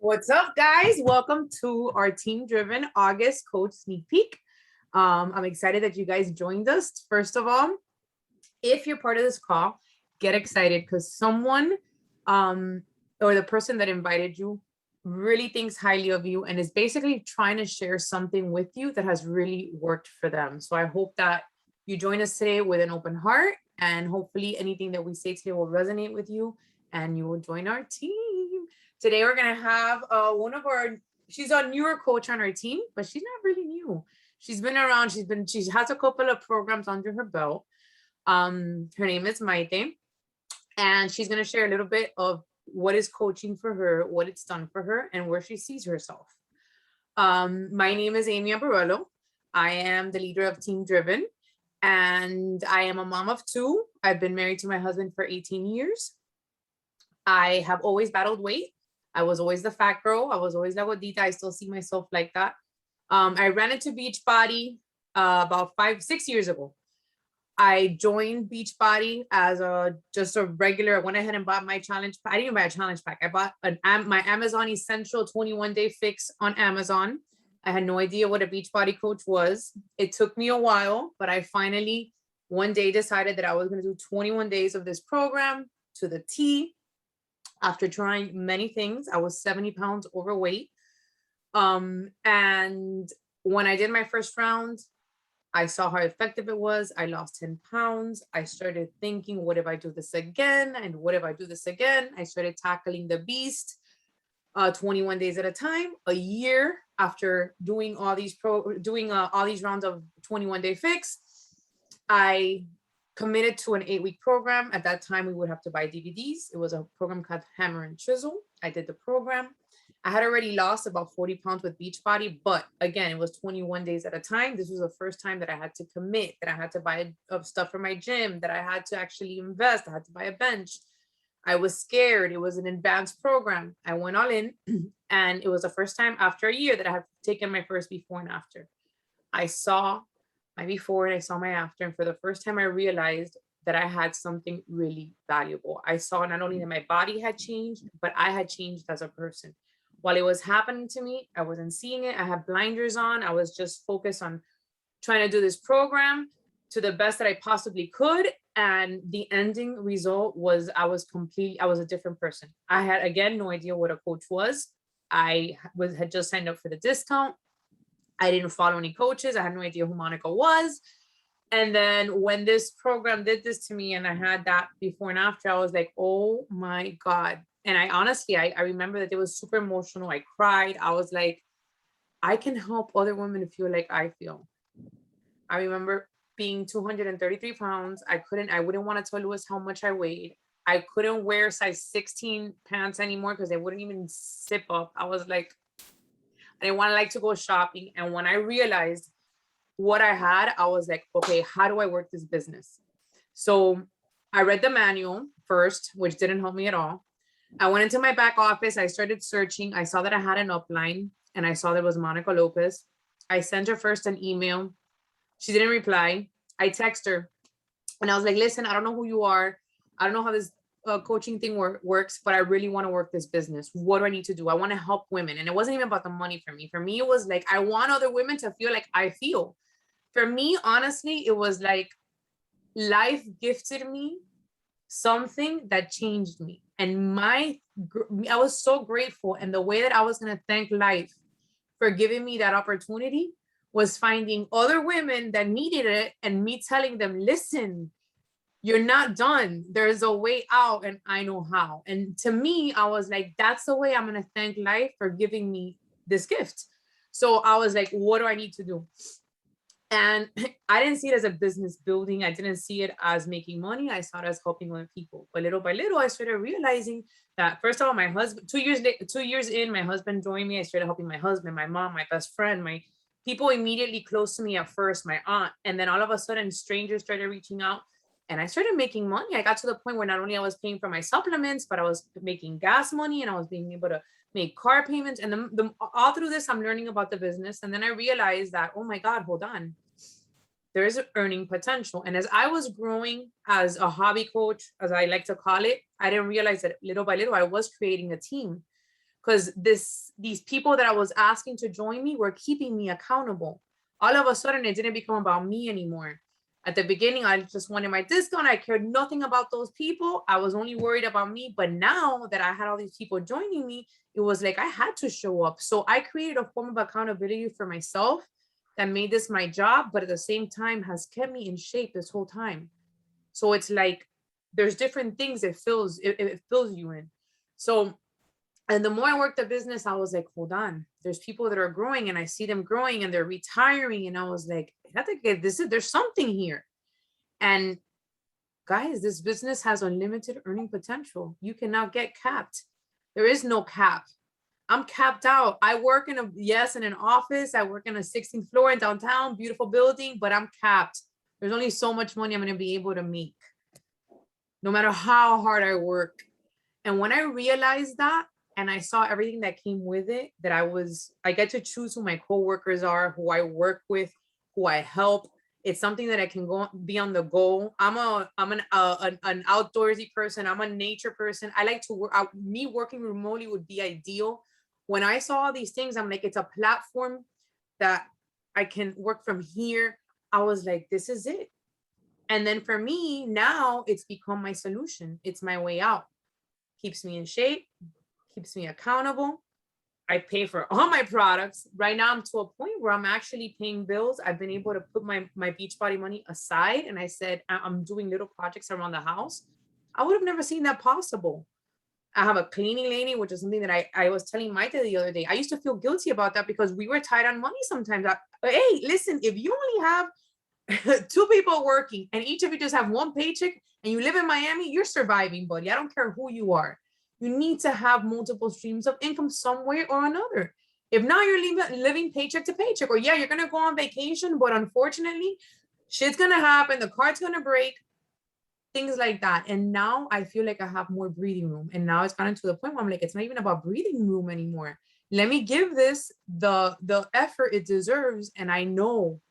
What's up, guys? Welcome to our Team Driven August Coach Sneak Peek. I'm excited that you guys joined us. First of all, if you're part of this call, get excited because someone or the person that invited you really thinks highly of you and is basically trying to share something with you that has really worked for them. So I hope that you join us today with an open heart, and hopefully anything that we say today will resonate with you and you will join our team. Today we're going to have she's a newer coach on our team, but she's not really new. She's been around. She has a couple of programs under her belt. Her name is Maite, and she's going to share a little bit of what is coaching for her, what it's done for her, and where she sees herself. My name is Amy Ambarello. I am the leader of Team Driven, and I am a mom of two. I've been married to my husband for 18 years. I have always battled weight. I was always the fat girl. I was always la gordita. I still see myself like that. I ran into Beachbody about 5-6 years ago. I joined Beachbody as just a regular. I went ahead and bought my challenge. I didn't even buy a challenge pack. I bought my Amazon Essential 21-day fix on Amazon. I had no idea what a Beachbody coach was. It took me a while, but I finally one day decided that I was going to do 21 days of this program to the T. After trying many things, I was 70 pounds overweight. And when I did my first round, I saw how effective it was. I lost 10 pounds. I started thinking, what if I do this again? And what if I do this again? I started tackling the beast 21 days at a time. A year after doing all these rounds of 21-day fix, I committed to an 8-week program. At that time, we would have to buy DVDs. It was a program called Hammer and Chisel. I did the program. I had already lost about 40 pounds with Beachbody, but again, it was 21 days at a time. This was the first time that I had to commit, that I had to buy stuff for my gym, that I had to actually invest. I had to buy a bench. I was scared. It was an advanced program. I went all in, and it was the first time after a year that I had taken my first before and after. I saw my before and I saw my after. And for the first time, I realized that I had something really valuable. I saw not only that my body had changed, but I had changed as a person. While it was happening to me, I wasn't seeing it. I had blinders on. I was just focused on trying to do this program to the best that I possibly could. And the ending result was I was a different person. I had, again, no idea what a coach was. Had just signed up for the discount. I didn't follow any coaches. I had no idea who Monica was. And then when this program did this to me and I had that before and after, I was like, oh my God. And I honestly remember that it was super emotional. I cried. I was like, I can help other women feel like I feel. I remember being 233 pounds. I wouldn't want to tell Louis how much I weighed. I couldn't wear size 16 pants anymore because they wouldn't even zip up. I was like, I didn't want to go shopping. And when I realized what I had, I was like, okay, how do I work this business? So I read the manual first, which didn't help me at all. I went into my back office. I started searching. I saw that I had an upline and I saw there was Monica Lopez. I sent her first an email. She didn't reply. I texted her and I was like, listen, I don't know who you are. I don't know how this coaching thing works, but I really want to work this business. What do I need to do? I want to help women. And it wasn't even about the money for me. For me, it was like, I want other women to feel like I feel. For me, honestly, it was like life gifted me something that changed me. And I was so grateful. And the way that I was going to thank life for giving me that opportunity was finding other women that needed it and me telling them, listen, you're not done. There's a way out and I know how. And to me, I was like, that's the way I'm going to thank life for giving me this gift. So I was like, what do I need to do? And I didn't see it as a business building. I didn't see it as making money. I saw it as helping other people. But little by little, I started realizing that, first of all, my husband, 2 years in, my husband joined me. I started helping my husband, my mom, my best friend, my people immediately close to me at first, my aunt. And then all of a sudden, strangers started reaching out. And I started making money. I got to the point where not only I was paying for my supplements, but I was making gas money and I was being able to make car payments. And all through this, I'm learning about the business. And then I realized that, oh my God, hold on. There is earning potential. And as I was growing as a hobby coach, as I like to call it, I didn't realize that little by little, I was creating a team. because these people that I was asking to join me were keeping me accountable. All of a sudden, it didn't become about me anymore. At the beginning, I just wanted my discount. I cared nothing about those people. I was only worried about me. But now that I had all these people joining me, it was like I had to show up. So I created a form of accountability for myself that made this my job, but at the same time has kept me in shape this whole time. So it's like there's different things it fills you in. So, and the more I worked the business, I was like, hold on, there's people that are growing and I see them growing and they're retiring. And I was like, I have to get this, there's something here. And guys, this business has unlimited earning potential. You cannot get capped. There is no cap. I'm capped out. I work in an office. I work in a 16th floor in downtown, beautiful building, but I'm capped. There's only so much money I'm going to be able to make, no matter how hard I work. And when I realized that, and I saw everything that came with it, that I get to choose who my coworkers are, who I work with, who I help. It's something that I can go be on the go. I'm an outdoorsy person. I'm a nature person. I like to work. Me working remotely would be ideal. When I saw all these things, I'm like, it's a platform that I can work from here. I was like, this is it. And then for me, now it's become my solution. It's my way out. Keeps me in shape, keeps me accountable. I pay for all my products. Right now, I'm to a point where I'm actually paying bills. I've been able to put my Beachbody money aside. And I said, I'm doing little projects around the house. I would have never seen that possible. I have a cleaning lady, which is something that I was telling Maite the other day. I used to feel guilty about that because we were tight on money sometimes. Hey, listen, if you only have two people working and each of you just have one paycheck and you live in Miami, you're surviving, buddy. I don't care who you are. You need to have multiple streams of income some way or another. If not, you're living paycheck to paycheck. Or yeah, you're going to go on vacation, but unfortunately, shit's going to happen. The card's going to break, things like that. And now I feel like I have more breathing room. And now it's gotten to the point where I'm like, it's not even about breathing room anymore. Let me give this the effort it deserves. And I know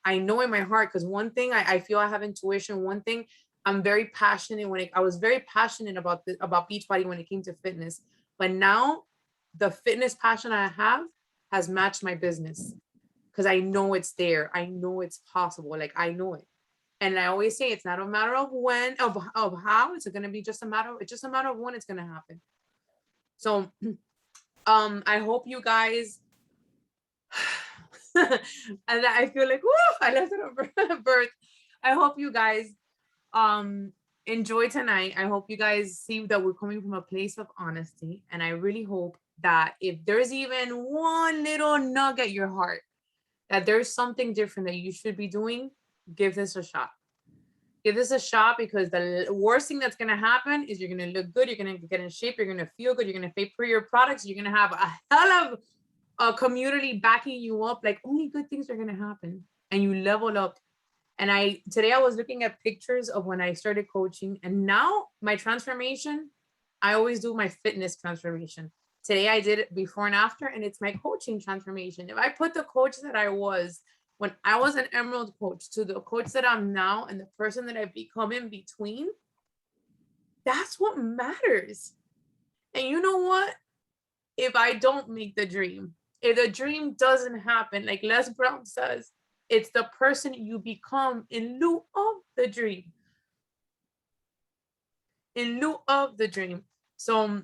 in my heart, because one thing I feel I have intuition. One thing I'm very passionate I was very passionate about Beachbody when it came to fitness, but now the fitness passion I have has matched my business because I know it's there. I know it's possible. Like I know it. And I always say it's not a matter of when, of how. It's going to be just a matter of when it's going to happen. So I hope you guys and I feel like, whoo, I left it over birth. I hope you guys enjoy tonight. I hope you guys see that we're coming from a place of honesty. And I really hope that if there's even one little nug at your heart, that there's something different that you should be doing, give this a shot. Give this a shot, because the worst thing that's going to happen is you're going to look good. You're going to get in shape. You're going to feel good. You're going to pay for your products. You're going to have a hell of a community backing you up. Like only good things are going to happen, and you level up. And today I was looking at pictures of when I started coaching, and now my transformation, I always do my fitness transformation. Today I did it before and after, and it's my coaching transformation. If I put the coach that I was when I was an Emerald coach to the coach that I'm now and the person that I've become in between, that's what matters. And you know what? If I don't make the dream, if the dream doesn't happen, like Les Brown says, it's the person you become in lieu of the dream. In lieu of the dream. So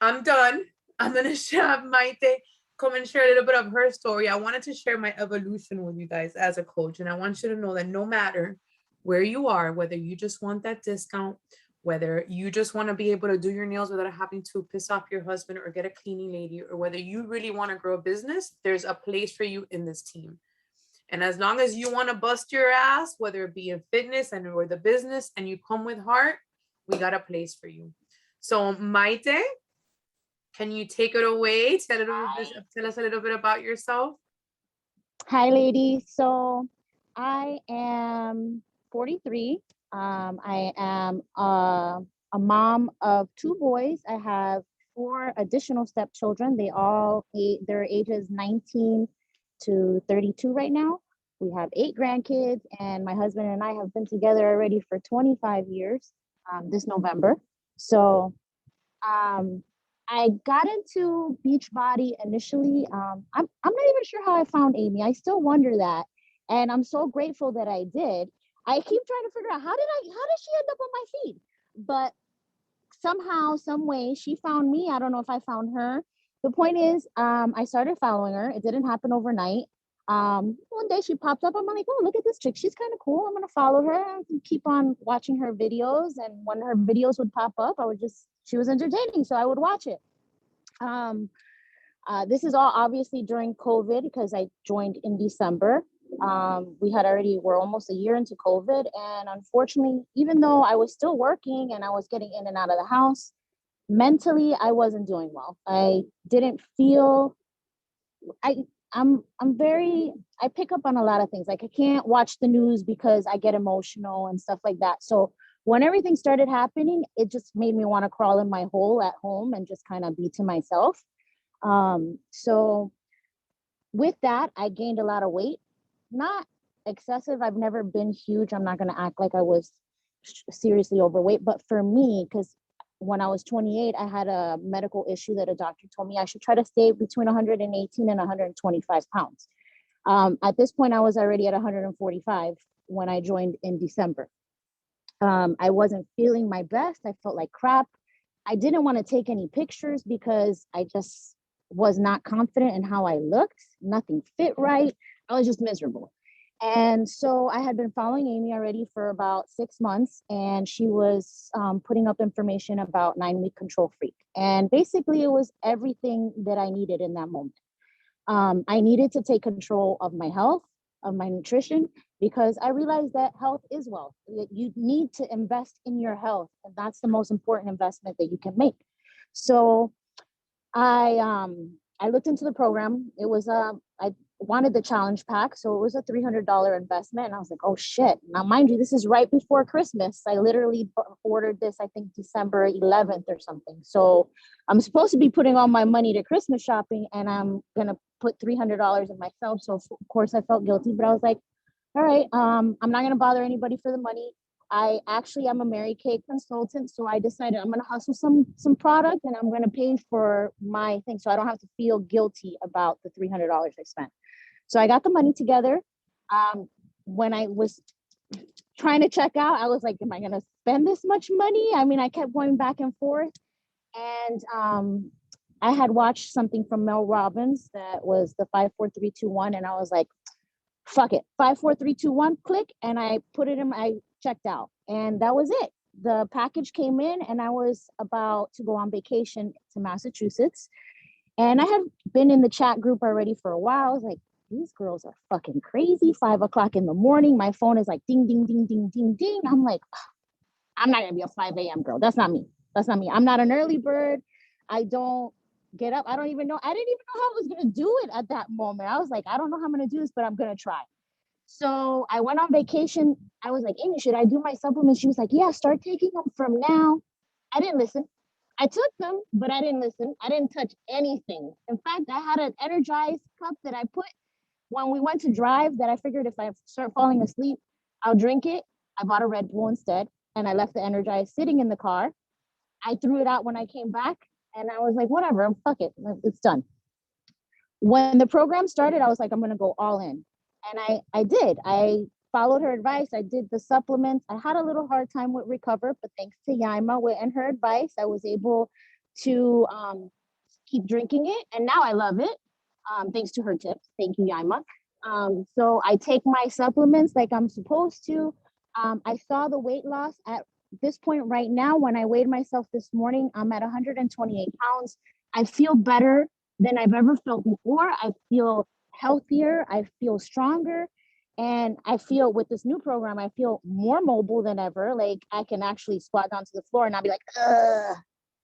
I'm done. I'm going to have Maite come and share a little bit of her story. I wanted to share my evolution with you guys as a coach. And I want you to know that no matter where you are, whether you just want that discount, whether you just want to be able to do your nails without having to piss off your husband or get a cleaning lady, or whether you really want to grow a business, there's a place for you in this team. And as long as you want to bust your ass, whether it be in fitness and or the business, and you come with heart, we got a place for you. So Maite, can you take it away? Tell us a little bit about yourself. Hi, ladies. So I am 43. I am a mom of 2 boys. I have 4 additional stepchildren. Their ages 19 to 32 right now. We have 8 grandkids, and my husband and I have been together already for 25 years this November. So I got into Beachbody initially. I'm not even sure how I found Amy. I still wonder that, and I'm so grateful that I did. I keep trying to figure out how did she end up on my feed? But somehow, some way, she found me. I don't know if I found her. The point is, I started following her. It didn't happen overnight. One day she popped up. I'm like, oh, look at this chick. She's kind of cool. I'm gonna follow her and keep on watching her videos. And when her videos would pop up, she was entertaining, so I would watch it. Um, this is all obviously during COVID because I joined in December. We're almost a year into COVID. And unfortunately, even though I was still working and I was getting in and out of the house, mentally, I wasn't doing well. I didn't feel, I, I'm very, I pick up on a lot of things. Like I can't watch the news because I get emotional and stuff like that. So when everything started happening, it just made me want to crawl in my hole at home and just kind of be to myself. So with that, I gained a lot of weight, not excessive. I've never been huge. I'm not going to act like I was seriously overweight, but for me, because when I was 28, I had a medical issue that a doctor told me I should try to stay between 118 and 125 pounds. At this point, I was already at 145 when I joined in December. I wasn't feeling my best. I felt like crap. I didn't want to take any pictures because I just was not confident in how I looked. Nothing fit right. I was just miserable. And so I had been following Amy already for about 6 months, and she was putting up information about 9 week control freak. And basically, it was everything that I needed in that moment. I needed to take control of my health, of my nutrition, because I realized that health is wealth. You need to invest in your health, and that's the most important investment that you can make. So I looked into the program. It was I wanted the challenge pack, so it was a $300 investment, and I was like, oh shit! Now, mind you, this is right before Christmas. I literally ordered this, I think December 11th or something. So I'm supposed to be putting all my money to Christmas shopping, and I'm gonna put $300 in myself. So of course I felt guilty, but I was like, all right, I'm not gonna bother anybody for the money. I actually am a Mary Kay consultant, so I decided I'm gonna hustle some product and I'm gonna pay for my thing, so I don't have to feel guilty about the $300 I spent. So I got the money together. When I was trying to check out, I was like, "Am I gonna spend this much money?" I mean, I kept going back and forth, and I had watched something from Mel Robbins that was the 5 4 3 2 1, and I was like, fuck it, 5 4 3 2 1, click, and I put it in. I checked out, and that was it. The package came in, and I was about to go on vacation to Massachusetts, and I had been in the chat group already for a while. I was like, these girls are fucking crazy. 5 o'clock in the morning, my phone is like ding ding ding ding ding ding. I'm like, I'm not gonna be a 5 a.m. girl. That's not me. That's not me. I'm not an early bird. I don't get up. I don't even know. I didn't even know how I was gonna do it at that moment. I was like, I don't know how I'm gonna do this, but I'm gonna try. So I went on vacation. I was like, Amy, should I do my supplements? She was like, yeah, start taking them from now. I didn't listen. I took them, but I didn't listen. I didn't touch anything. In fact, I had an energized cup that I put when we went to drive that I figured if I start falling asleep, I'll drink it. I bought a Red Bull instead, and I left the energized sitting in the car. I threw it out when I came back, and I was like, whatever, fuck it, it's done. When the program started, I was like, I'm gonna go all in. And I did. I followed her advice. I did the supplements. I had a little hard time with Recover, but thanks to Yaima and her advice, I was able to keep drinking it. And now I love it. Thanks to her tips. Thank you, Yaima. So I take my supplements like I'm supposed to. I saw the weight loss at this point right now. When I weighed myself this morning, I'm at 128 pounds. I feel better than I've ever felt before. I feel healthier. I feel stronger. And I feel with this new program, I feel more mobile than ever. Like I can actually squat down to the floor and not be like, ugh.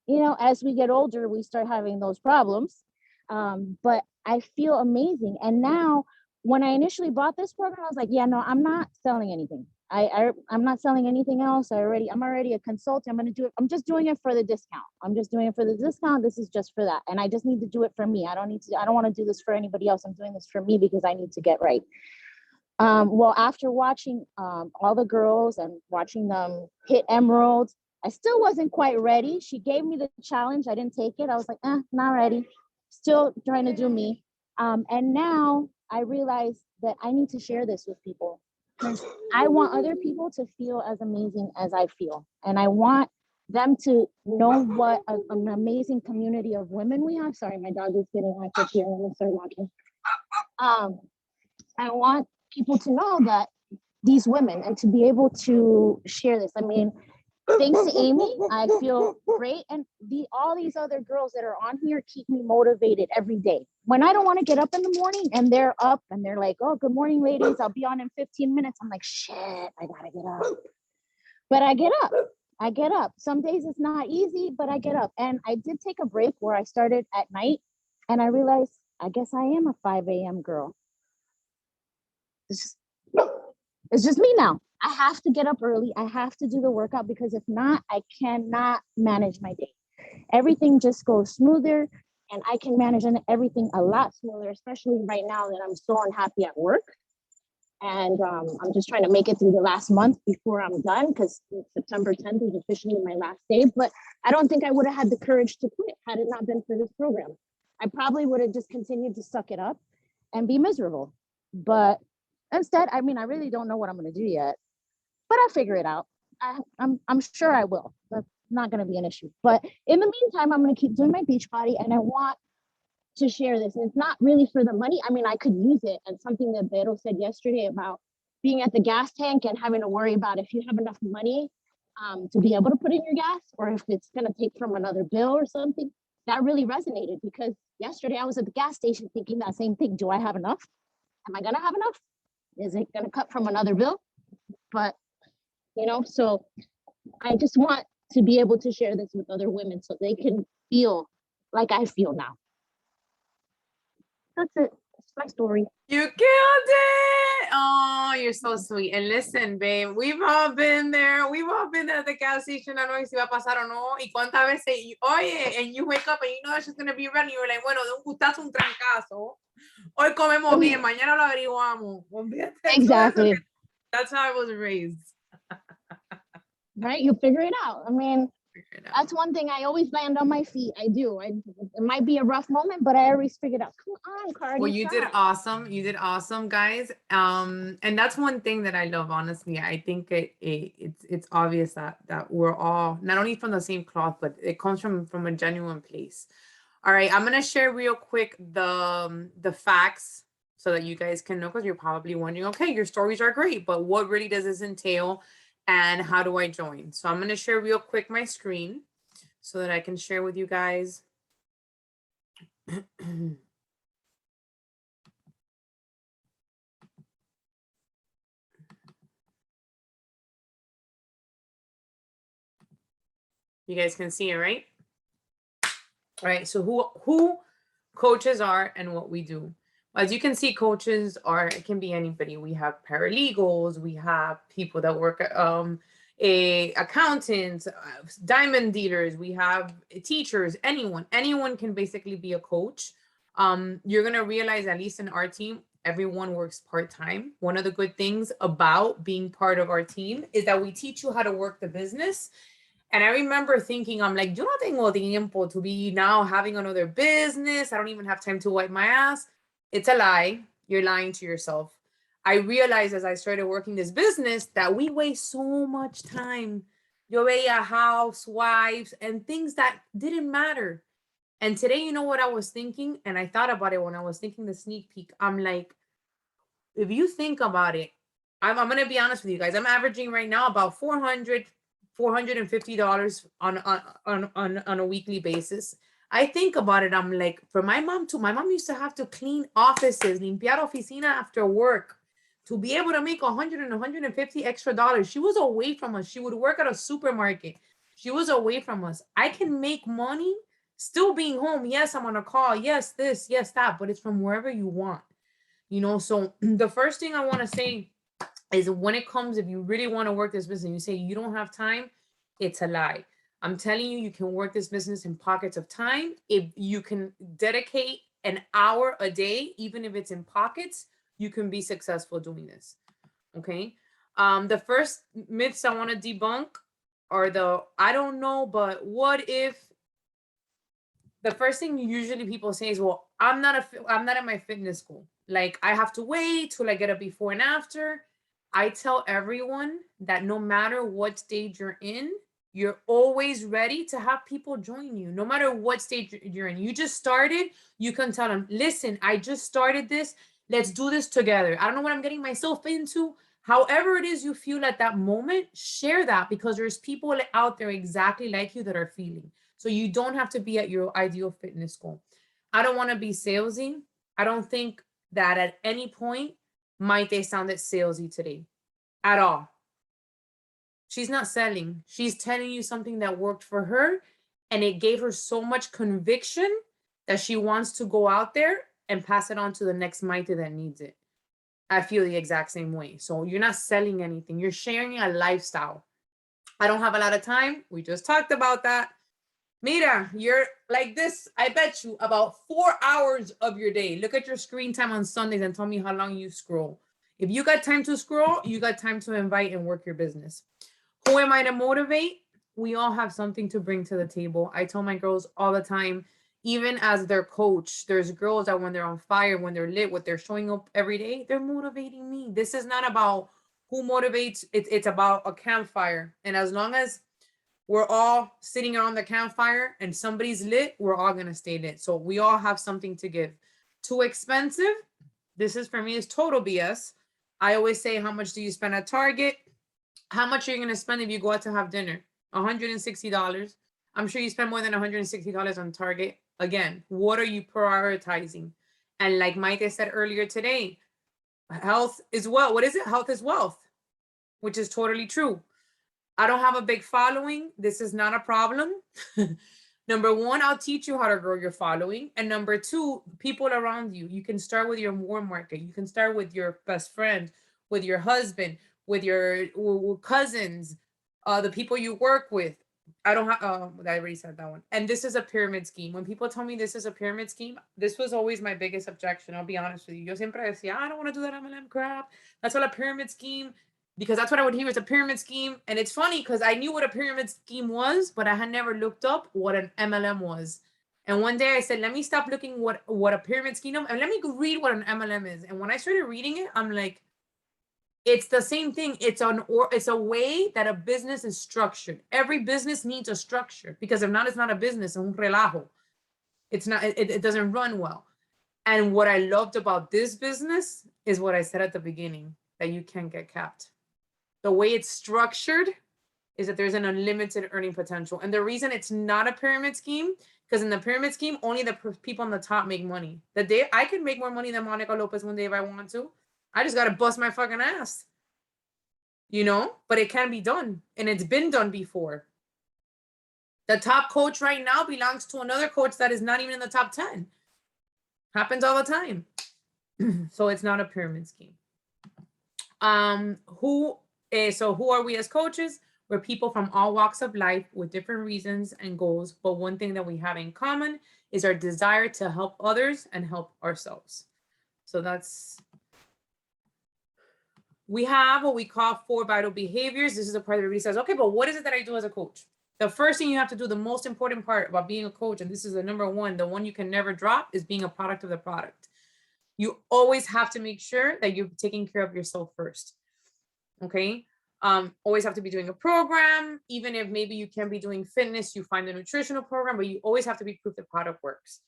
You know, as we get older, we start having those problems. But I feel amazing. And now, when I initially bought this program, I was like, yeah, no, I'm not selling anything. I'm not selling anything else. I'm already a consultant. I'm gonna do it. I'm just doing it for the discount. I'm just doing it for the discount. This is just for that. And I just need to do it for me. I don't want to do this for anybody else. I'm doing this for me because I need to get right. Well, after watching all the girls and watching them hit Emerald, I still wasn't quite ready. She gave me the challenge. I didn't take it. I was like, not ready. Still trying to do me. And now I realize that I need to share this with people because I want other people to feel as amazing as I feel. And I want them to know what an amazing community of women we have. Sorry, my dog is getting active here. I'm gonna start walking. I want people to know that these women and to be able to share this. I mean, thanks to Amy, I feel great. And all these other girls that are on here keep me motivated every day. When I don't want to get up in the morning and they're up and they're like, oh, good morning, ladies. I'll be on in 15 minutes. I'm like, shit, I gotta get up. But I get up. I get up. Some days it's not easy, but I get up. And I did take a break where I started at night and I realized I guess I am a 5 a.m. girl. It's just me now. I have to get up early. I have to do the workout because if not, I cannot manage my day. Everything just goes smoother and I can manage everything a lot smoother, especially right now that I'm so unhappy at work. And I'm just trying to make it through the last month before I'm done because September 10th is officially my last day. But I don't think I would have had the courage to quit had it not been for this program. I probably would have just continued to suck it up and be miserable. But instead, I mean, I really don't know what I'm going to do yet, but I'll figure it out. I'm sure I will. That's not going to be an issue. But in the meantime, I'm going to keep doing my Beachbody, and I want to share this. And it's not really for the money. I mean, I could use it. And something that Vero said yesterday about being at the gas tank and having to worry about if you have enough money to be able to put in your gas, or if it's going to take from another bill or something. That really resonated because yesterday I was at the gas station thinking that same thing. Do I have enough? Am I going to have enough? Is it going to cut from another bill? But, so I just want to be able to share this with other women so they can feel like I feel now. That's it. That's my story. You killed it. Oh, you're so sweet. And listen, babe, we've all been there. We've all been at the gas station. I don't know si va a pasar o no. Y cuántas veces, oye, and you wake up and you know that she's going to be ready. You're like, bueno, de un gustazo, un trancazo. Hoy comemos bien, mañana lo averiguamos. Exactly. That's how I was raised. Right? You figure it out. I mean, that's one thing. I always land on my feet. I do. It might be a rough moment, but I always figure it out. Come on, Cardi. Well, you did awesome. You did awesome, guys. And that's one thing that I love, honestly. I think it's obvious that we're all not only from the same cloth, but it comes from a genuine place. All right, I'm gonna share real quick the facts so that you guys can know, because you're probably wondering, okay, your stories are great, but what really does this entail and how do I join? So I'm gonna share real quick my screen so that I can share with you guys. You guys can see it, right? All right, so who coaches are and what we do. As you can see, coaches it can be anybody. We have paralegals, we have people that work accountants, diamond dealers, we have teachers, anyone can basically be a coach. You're gonna realize, at least in our team, everyone works part-time. One of the good things about being part of our team is that we teach you how to work the business. And I remember thinking, I'm like, yo no tengo tiempo to be now having another business. I don't even have time to wipe my ass. It's a lie. You're lying to yourself. I realized as I started working this business that we waste so much time. Yo veía housewives and things that didn't matter. And today, you know what I was thinking? And I thought about it when I was thinking the sneak peek. I'm like, if you think about it, I'm going to be honest with you guys. I'm averaging right now about $450 on a weekly basis. I think about it. I'm like, for my mom too. My mom used to have to clean offices, limpiar oficina after work to be able to make 100 and 150 extra dollars. She was away from us. She would work at a supermarket. She was away from us. I can make money still being home. Yes, I'm on a call. Yes, this, yes, that, but it's from wherever you want. So the first thing I want to say is, when it comes, if you really want to work this business, you say you don't have time, it's a lie. I'm telling you, you can work this business in pockets of time. If you can dedicate an hour a day, even if it's in pockets, you can be successful doing this. Okay. The first myths I want to debunk or the I don't know, but what if the first thing usually people say is, well, I'm not in my fitness school. Like I have to wait till I get a before and after. I tell everyone that no matter what stage you're in, you're always ready to have people join you. No matter what stage you're in. You just started, you can tell them, listen, I just started this. Let's do this together. I don't know what I'm getting myself into. However it is you feel at that moment, share that because there's people out there exactly like you that are feeling. So you don't have to be at your ideal fitness goal. I don't want to be salesy. I don't think that at any point might they sounded salesy today at all. She's not selling. She's telling you something that worked for her and it gave her so much conviction that she wants to go out there and pass it on to the next Maite that needs it. I feel the exact same way. So you're not selling anything. You're sharing a lifestyle. I don't have a lot of time. We just talked about that. Mira, you're like this, I bet you, about 4 hours of your day. Look at your screen time on Sundays and tell me how long you scroll. If you got time to scroll, you got time to invite and work your business. Who am I to motivate? We all have something to bring to the table. I tell my girls all the time, even as their coach, there's girls that when they're on fire, when they're lit, what they're showing up every day, they're motivating me. This is not about who motivates, it's about a campfire. And as long as we're all sitting around the campfire and somebody's lit, we're all gonna stay lit. So we all have something to give. Too expensive? This is for me is total BS. I always say, how much do you spend at Target? How much are you gonna spend if you go out to have dinner? $160. I'm sure you spend more than $160 on Target. Again, what are you prioritizing? And like Maite said earlier today, health is wealth. What is it? Health is wealth, which is totally true. I don't have a big following. This is not a problem. Number one, I'll teach you how to grow your following. And number two, people around you. You can start with your warm market. You can start with your best friend, with your husband, with your cousins, the people you work with. I don't have, I already said that one. And this is a pyramid scheme. When people tell me this is a pyramid scheme, this was always my biggest objection. I'll be honest with you. Yo siempre decía, I don't want to do that MLM crap. That's all a pyramid scheme because that's what I would hear is a pyramid scheme. And it's funny because I knew what a pyramid scheme was, but I had never looked up what an MLM was. And one day I said, let me stop looking what a pyramid scheme is, and let me read what an MLM is. And when I started reading it, I'm like, it's the same thing. It's a way that a business is structured. Every business needs a structure because if not, it's not a business. Es un relajo. It's not. It doesn't run well. And what I loved about this business is what I said at the beginning, that you can't get capped. The way it's structured is that there's an unlimited earning potential. And the reason it's not a pyramid scheme, because in the pyramid scheme, only the people on the top make money. The day I can make more money than Monica Lopez one day if I want to. I just got to bust my fucking ass, but it can be done. And it's been done before. The top coach right now belongs to another coach that is not even in the top 10. Happens all the time. So it's not a pyramid scheme. So who are we as coaches? We're people from all walks of life with different reasons and goals, but one thing that we have in common is our desire to help others and help ourselves. So we have what we call 4 vital behaviors. This is the part that everybody says, okay, but what is it that I do as a coach? The first thing you have to do, the most important part about being a coach, and this is the number one, the one you can never drop, is being a product of the product. You always have to make sure that you're taking care of yourself first. Okay. Always have to be doing a program, even if maybe you can be doing fitness, you find a nutritional program, but you always have to be proof the product works.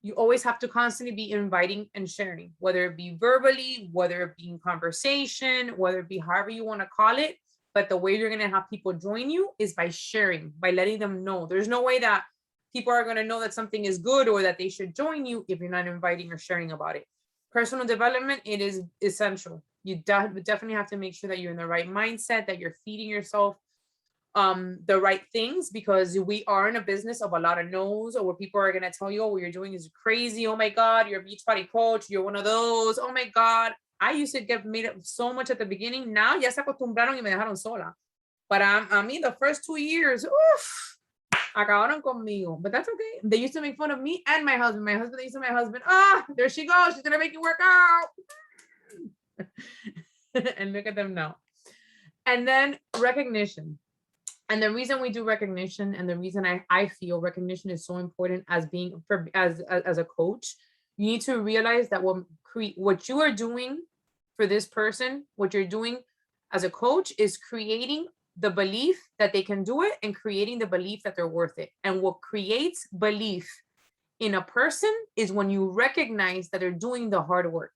You always have to constantly be inviting and sharing, whether it be verbally, whether it be in conversation, whether it be however you want to call it. But the way you're going to have people join you is by sharing, by letting them know. There's no way that people are going to know that something is good or that they should join you if you're not inviting or sharing about it. Personal development, it is essential. You definitely have to make sure that you're in the right mindset, that you're feeding yourself the right things, because we are in a business of a lot of no's, or where people are going to tell you, oh, what you're doing is crazy. Oh my God, you're a beach body coach. You're one of those. Oh my God. I used to get made up so much at the beginning. Now ya se acostumbraron y me dejaron sola. But I mean, the first 2 years, oof, acabaron conmigo. But that's okay. They used to make fun of me and my husband. They used to my husband, there she goes. She's going to make you work out. And look at them now. And then recognition. And the reason we do recognition, and the reason I feel recognition is so important as being for as a coach, you need to realize that what you are doing for this person, what you're doing as a coach is creating the belief that they can do it and creating the belief that they're worth it. And what creates belief in a person is when you recognize that they're doing the hard work.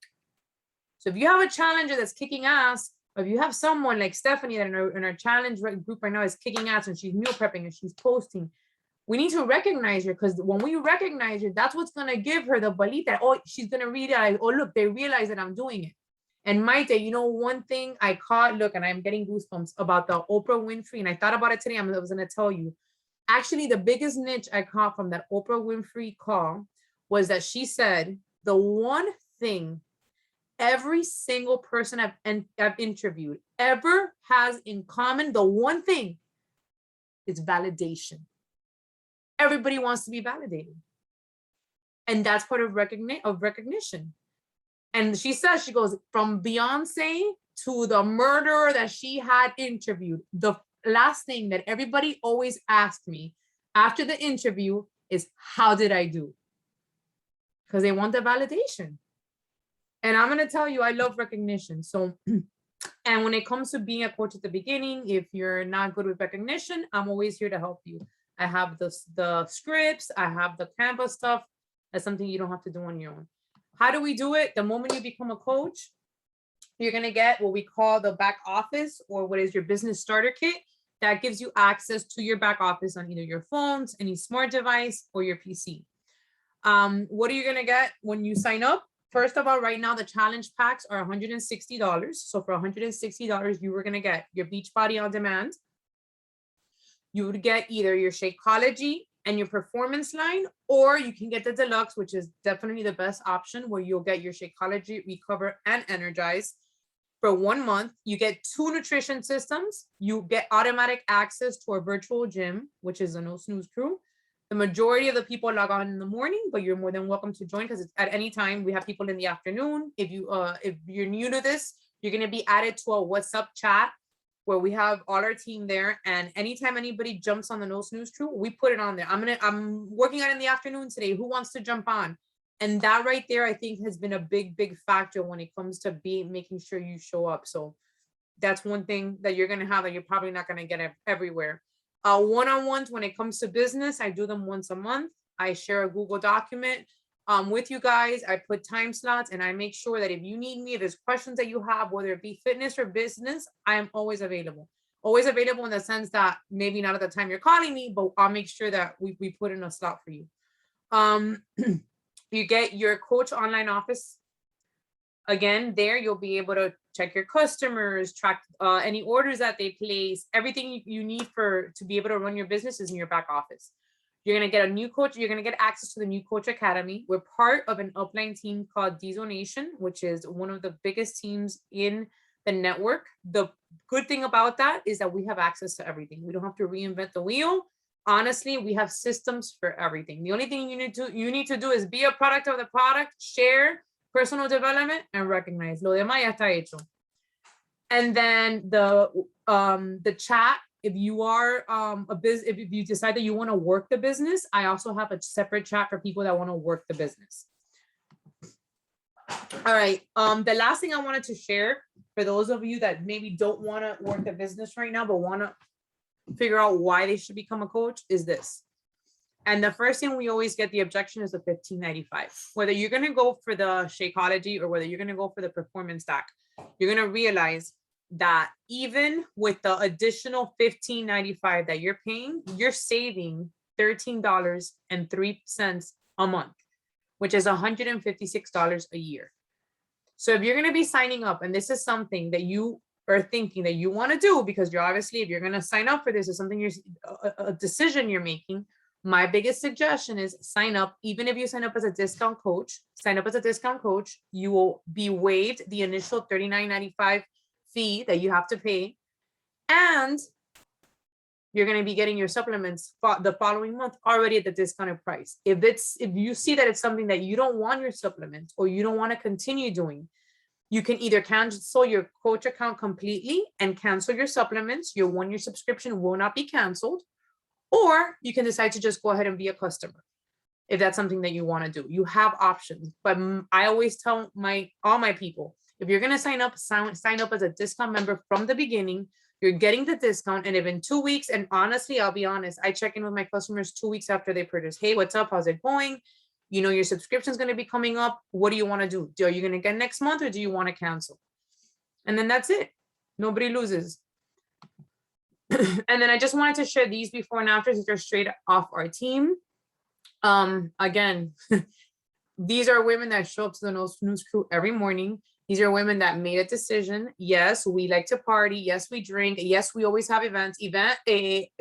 So if you have a challenger that's kicking ass, or if you have someone like Stephanie that in our challenge group right now is kicking ass and she's meal prepping and she's posting, we need to recognize her, because when we recognize her, that's what's going to give her the belief that, oh, she's going to realize, oh, look, they realize that I'm doing it. And Maite, you know, one thing I caught, look, and I'm getting goosebumps about the Oprah Winfrey, and I thought about it today, I was going to tell you. Actually, the biggest niche I caught from that Oprah Winfrey call was that she said the one thing every single person I've interviewed ever has in common, the one thing is validation. Everybody wants to be validated. And that's part of recognition. And she says, she goes, from Beyonce to the murderer that she had interviewed, the last thing that everybody always asked me after the interview is, how did I do? Because they want the validation. And I'm going to tell you, I love recognition. So, and when it comes to being a coach at the beginning, if you're not good with recognition, I'm always here to help you. I have the scripts, I have the Canva stuff. That's something you don't have to do on your own. How do we do it? The moment you become a coach, you're going to get what we call the back office, or what is your business starter kit. That gives you access to your back office on either your phones, any smart device, or your PC. What are you going to get when you sign up? First of all, right now, the challenge packs are $160. So for $160, you were going to get your Beachbody On Demand. You would get either your Shakeology and your performance line, or you can get the deluxe, which is definitely the best option, where you'll get your Shakeology, Recover, and Energize for 1 month. You get 2 nutrition systems. You get automatic access to our virtual gym, which is a No Snooze crew. The majority of the people log on in the morning, but you're more than welcome to join, because it's at any time. We have people in the afternoon. If you're new to this, you're going to be added to a WhatsApp chat where we have all our team there. And anytime anybody jumps on the No Snooze crew, we put it on there. I'm working on it in the afternoon today. Who wants to jump on? And that right there, I think, has been a big factor when it comes to making sure you show up. So that's one thing that you're going to have that you're probably not going to get everywhere. One-on-ones, when it comes to business, I do them once a month. I share a Google document with you guys. I put time slots, and I make sure that if you need me, if there's questions that you have, whether it be fitness or business, I am always available. Always available in the sense that maybe not at the time you're calling me, but I'll make sure that we put in a slot for you. You get your Coach Online Office. Again, there you'll be able to check your customers, track any orders that they place. Everything you need to be able to run your business is in your back office. You're going to get a new coach. You're going to get access to the New Coach Academy. We're part of an upline team called D-Zonation, which is one of the biggest teams in the network. The good thing about that is that we have access to everything. We don't have to reinvent the wheel. Honestly, we have systems for everything. The only thing you need to do is be a product of the product, share, personal development, and recognize. Lo demás ya está hecho. And then the chat, if you are if you decide that you want to work the business, I also have a separate chat for people that want to work the business. All right. The last thing I wanted to share for those of you that maybe don't want to work the business right now, but want to figure out why they should become a coach is this. And the first thing we always get the objection is the $15.95. Whether you're going to go for the Shakeology or whether you're going to go for the Performance Stack, you're going to realize that even with the additional $15.95 that you're paying, you're saving $13.03 a month, which is $156 a year. So if you're going to be signing up, and this is something that you are thinking that you want to do, because you're obviously, if you're going to sign up for this, is something a decision you're making. My biggest suggestion is sign up. Even if you sign up as a discount coach, you will be waived the initial $39.95 fee that you have to pay. And you're going to be getting your supplements the following month already at the discounted price. If you see that it's something that you don't want your supplements or you don't want to continue doing, You can either cancel your coach account completely and cancel your supplements. Your 1-year subscription will not be canceled. Or you can decide to just go ahead and be a customer if that's something that you want to do. You have options. But I always tell all my people, if you're going to sign up as a discount member from the beginning. You're getting the discount. And if in 2 weeks, and honestly, I'll be honest, I check in with my customers 2 weeks after they purchase. Hey, what's up? How's it going? You know, your subscription is going to be coming up. What do you want to do? Are you going to get next month or do you want to cancel? And then that's it. Nobody loses. And then I just wanted to share these before and after, since they're straight off our team. Again, these are women that show up to the No Snooze Crew every morning. These are women that made a decision. Yes, we like to party. Yes, we drink. Yes, we always have events. Amy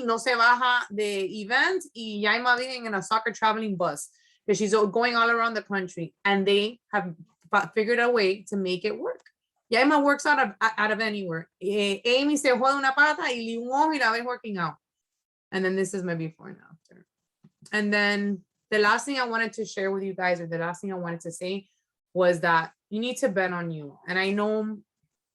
no se baja de events y Yaima viven in a soccer traveling bus because she's going all around the country, and they have figured a way to make it work. Yaima works out of anywhere. Amy se juega una pata y un ojo y la ves working out. And then this is my before and after. And then the last thing I wanted to share with you guys, or the last thing I wanted to say, was that you need to bet on you. And I know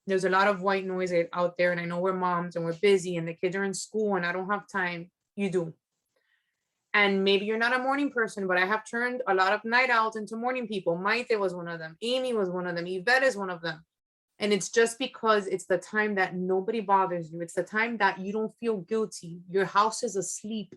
there's a lot of white noise out there, and I know we're moms and we're busy and the kids are in school and I don't have time. You do. And maybe you're not a morning person, but I have turned a lot of night owls into morning people. Maite was one of them. Amy was one of them. Yvette is one of them. And it's just because it's the time that nobody bothers you. It's the time that you don't feel guilty. Your house is asleep.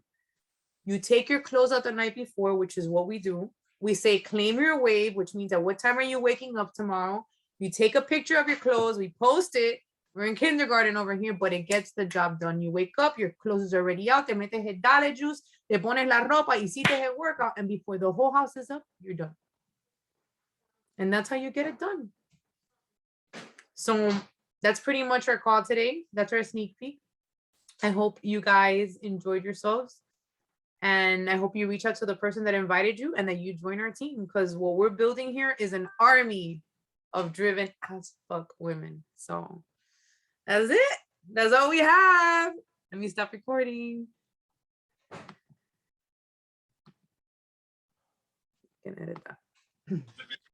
You take your clothes out the night before, which is what we do. We say, claim your wave, which means at what time are you waking up tomorrow? You take a picture of your clothes, we post it. We're in kindergarten over here, but it gets the job done. You wake up, your clothes is already out. Te metes el dale juice, te pones la ropa, hiciste el workout, and before the whole house is up, you're done. And that's how you get it done. So that's pretty much our call today. That's our sneak peek. I hope you guys enjoyed yourselves. And I hope you reach out to the person that invited you and that you join our team, because what we're building here is an army of driven as fuck women. So that's it. That's all we have. Let me stop recording. Can edit that.